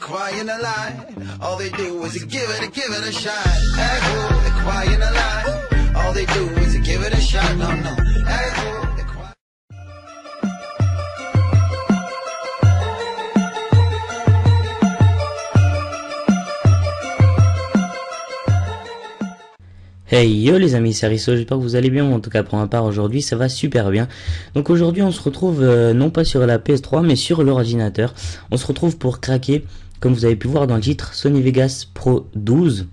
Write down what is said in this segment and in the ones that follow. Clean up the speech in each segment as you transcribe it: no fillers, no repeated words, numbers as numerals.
crying a lie. All they do is give it a shot. Aggro, they're crying a lie. All they do is give it a shot. No, no. Aggro, they're crying. Hey yo les amis, c'est Risso, j'espère que vous allez bien. En tout cas pour ma part aujourd'hui ça va super bien. Donc aujourd'hui on se retrouve non pas sur la PS3 mais sur l'ordinateur. On se retrouve pour craquer, comme vous avez pu voir dans le titre, Sony Vegas Pro 12.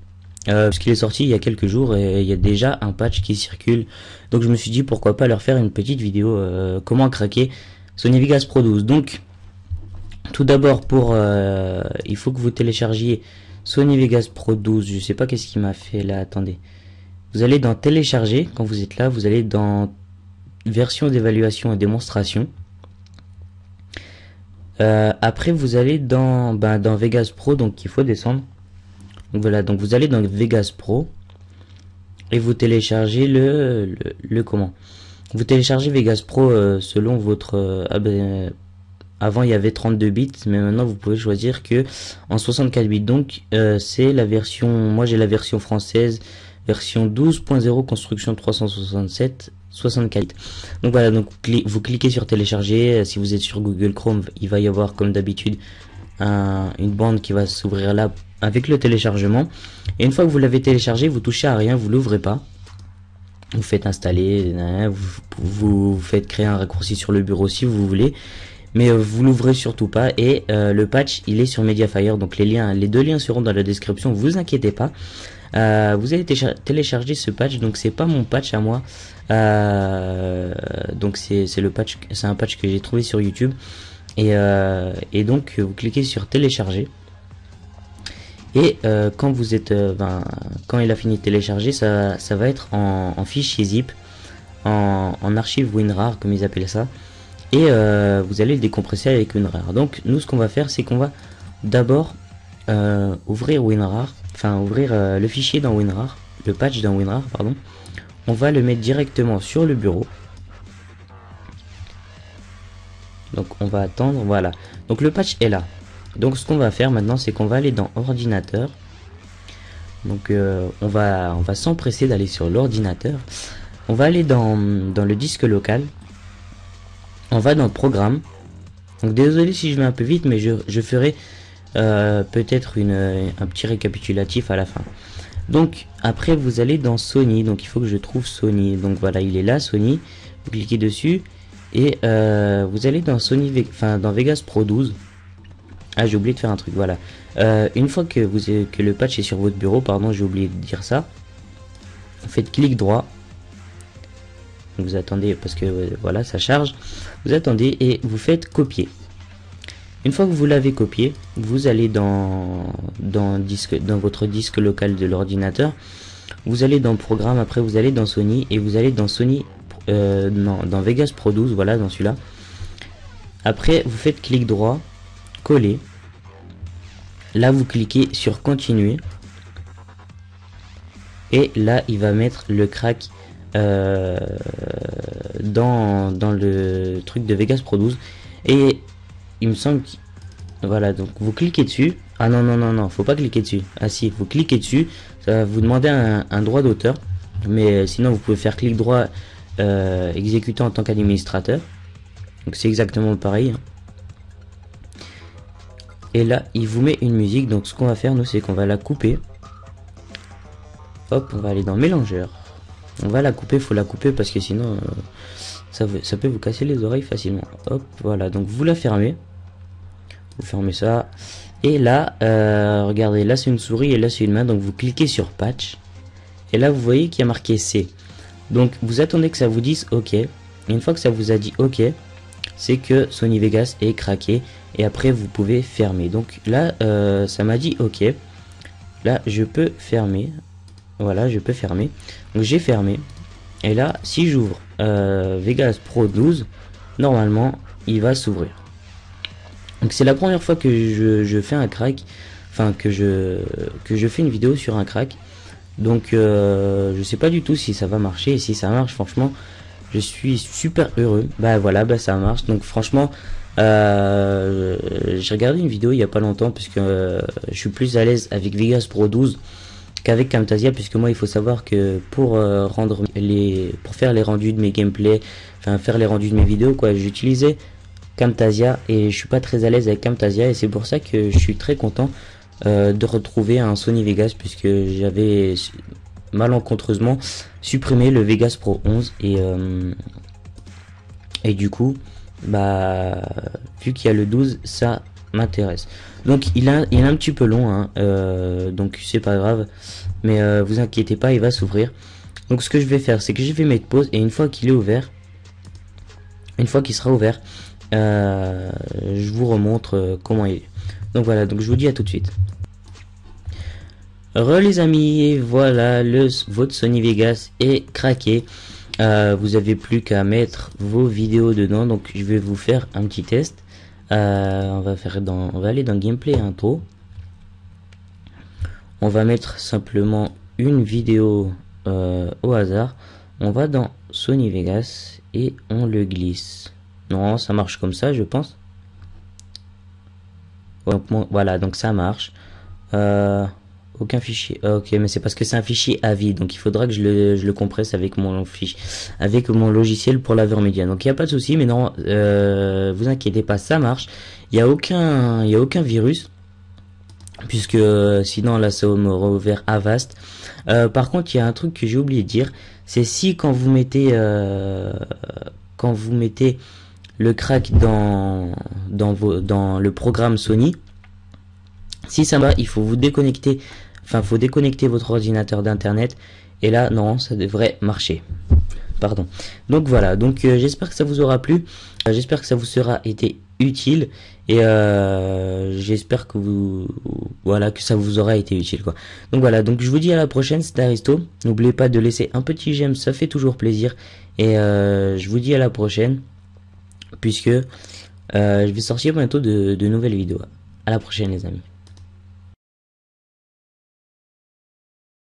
Puisqu'il est sorti il y a quelques jours et il y a déjà un patch qui circule. Donc je me suis dit pourquoi pas leur faire une petite vidéo comment craquer Sony Vegas Pro 12. Donc tout d'abord il faut que vous téléchargiez Sony Vegas Pro 12. Je sais pas qu'est-ce qui m'a fait là, attendez. Vous allez dans télécharger, quand vous êtes là, vous allez dans version d'évaluation et démonstration. Après vous allez dans Vegas Pro, donc il faut descendre. Donc voilà, donc vous allez dans Vegas Pro et vous téléchargez le comment. Vous téléchargez Vegas Pro selon votre avant il y avait 32 bits, mais maintenant vous pouvez choisir que en 64 bits. Donc c'est la version, moi j'ai la version française, version 12.0 construction 367 64 bits. Donc voilà, donc vous cliquez sur télécharger. Si vous êtes sur Google Chrome, il va y avoir comme d'habitude une bande qui va s'ouvrir là avec le téléchargement. Et une fois que vous l'avez téléchargé, vous touchez à rien, vous l'ouvrez pas. Vous faites installer, vous faites créer un raccourci sur le bureau si vous voulez. Mais vous l'ouvrez surtout pas. Et le patch il est sur Mediafire, donc les deux liens seront dans la description, vous inquiétez pas. Vous allez télécharger ce patch, donc c'est pas mon patch à moi, donc c'est le patch, c'est un patch que j'ai trouvé sur YouTube. Et donc vous cliquez sur télécharger. Et quand vous êtes quand il a fini de télécharger, ça va être en fichier zip, en archive WinRAR comme ils appellent ça. Et vous allez le décompresser avec WinRAR. Donc nous ce qu'on va faire, c'est qu'on va d'abord ouvrir WinRAR, enfin ouvrir le fichier dans WinRAR, le patch dans WinRAR pardon. On va le mettre directement sur le bureau. Donc on va attendre, voilà. Donc le patch est là. Donc ce qu'on va faire maintenant, c'est qu'on va aller dans ordinateur. Donc on va s'empresser d'aller sur l'ordinateur. On va aller dans le disque local. On va dans le programme. Donc désolé si je vais un peu vite, mais je ferai peut-être un petit récapitulatif à la fin. Donc après vous allez dans Sony. Donc il faut que je trouve Sony. Donc voilà, il est là Sony. Vous cliquez dessus et vous allez dans dans Vegas Pro 12. Ah, j'ai oublié de faire un truc, voilà. Une fois que le patch est sur votre bureau, pardon, j'ai oublié de dire ça. Vous faites clic droit. Vous attendez parce que voilà, ça charge. Vous attendez et vous faites copier. Une fois que vous l'avez copié, vous allez dans votre disque local de l'ordinateur. Vous allez dans programme, après vous allez dans Sony et vous allez dans Sony, dans Vegas Pro 12, voilà, dans celui-là. Après vous faites clic droit, coller. Là vous cliquez sur continuer. Et là il va mettre le crack dans le truc de Vegas Pro 12. Et il me semble que voilà, donc vous cliquez dessus. Ah non, faut pas cliquer dessus. Ah si, vous cliquez dessus, ça va vous demander un droit d'auteur, mais sinon vous pouvez faire clic droit exécuter en tant qu'administrateur. Donc c'est exactement pareil, hein. Et là il vous met une musique. Donc ce qu'on va faire nous, c'est qu'on va la couper. Hop, on va aller dans mélangeur. On va la couper, faut la couper parce que sinon ça peut vous casser les oreilles facilement. Hop, voilà, donc vous la fermez. Vous fermez ça. Et là, regardez, là c'est une souris et là c'est une main. Donc vous cliquez sur patch. Et là vous voyez qu'il y a marqué C. Donc vous attendez que ça vous dise OK. Et une fois que ça vous a dit OK, c'est que Sony Vegas est craqué. Et après vous pouvez fermer. Donc là ça m'a dit OK. Là je peux fermer. Voilà, je peux fermer. Donc j'ai fermé. Et là si j'ouvre Vegas Pro 12, normalement il va s'ouvrir. Donc c'est la première fois que je fais un crack, enfin que je fais une vidéo sur un crack. Donc je sais pas du tout si ça va marcher. Et si ça marche, franchement je suis super heureux. Bah voilà, bah ça marche. Donc franchement J'ai regardé une vidéo il y a pas longtemps puisque je suis plus à l'aise avec Vegas Pro 12 qu'avec Camtasia, puisque moi il faut savoir que pour pour faire les rendus de mes gameplays, enfin faire les rendus de mes vidéos quoi, j'utilisais Camtasia et je suis pas très à l'aise avec Camtasia, et c'est pour ça que je suis très content de retrouver un Sony Vegas, puisque j'avais malencontreusement supprimé le Vegas Pro 11 et du coup bah vu qu'il y a le 12 ça m'intéresse. Donc il est un petit peu long hein, donc c'est pas grave, mais vous inquiétez pas, il va s'ouvrir. Donc ce que je vais faire, c'est que je vais mettre pause, et une fois qu'il est ouvert, une fois qu'il sera ouvert, je vous remontre comment il est. Donc voilà, donc je vous dis à tout de suite. Les amis, voilà, votre Sony Vegas est craqué. Vous avez plus qu'à mettre vos vidéos dedans. Donc je vais vous faire un petit test. On va aller dans gameplay intro. On va mettre simplement une vidéo au hasard. On va dans Sony Vegas et on le glisse. Non, ça marche comme ça, je pense. Voilà, donc ça marche. Aucun fichier. Ok, mais c'est parce que c'est un fichier AVI, donc il faudra que je le compresse avec mon fichier, avec mon logiciel pour la Vermedia. Donc il n'y a pas de souci, mais non, vous inquiétez pas, ça marche. Il y a aucun virus, puisque sinon là ça m'aurait ouvert Avast. Par contre, il y a un truc que j'ai oublié de dire, c'est si quand vous mettez le crack dans le programme Sony, si ça va, il faut vous déconnecter, faut déconnecter votre ordinateur d'internet, et là non, ça devrait marcher. Pardon. Donc voilà, donc j'espère que ça vous aura plu, j'espère que ça vous sera été utile, et j'espère que que ça vous aura été utile quoi. Donc voilà, donc je vous dis à la prochaine, c'était Aristo. N'oubliez pas de laisser un petit j'aime, ça fait toujours plaisir, et je vous dis à la prochaine, puisque je vais sortir bientôt de nouvelles vidéos. À la prochaine les amis.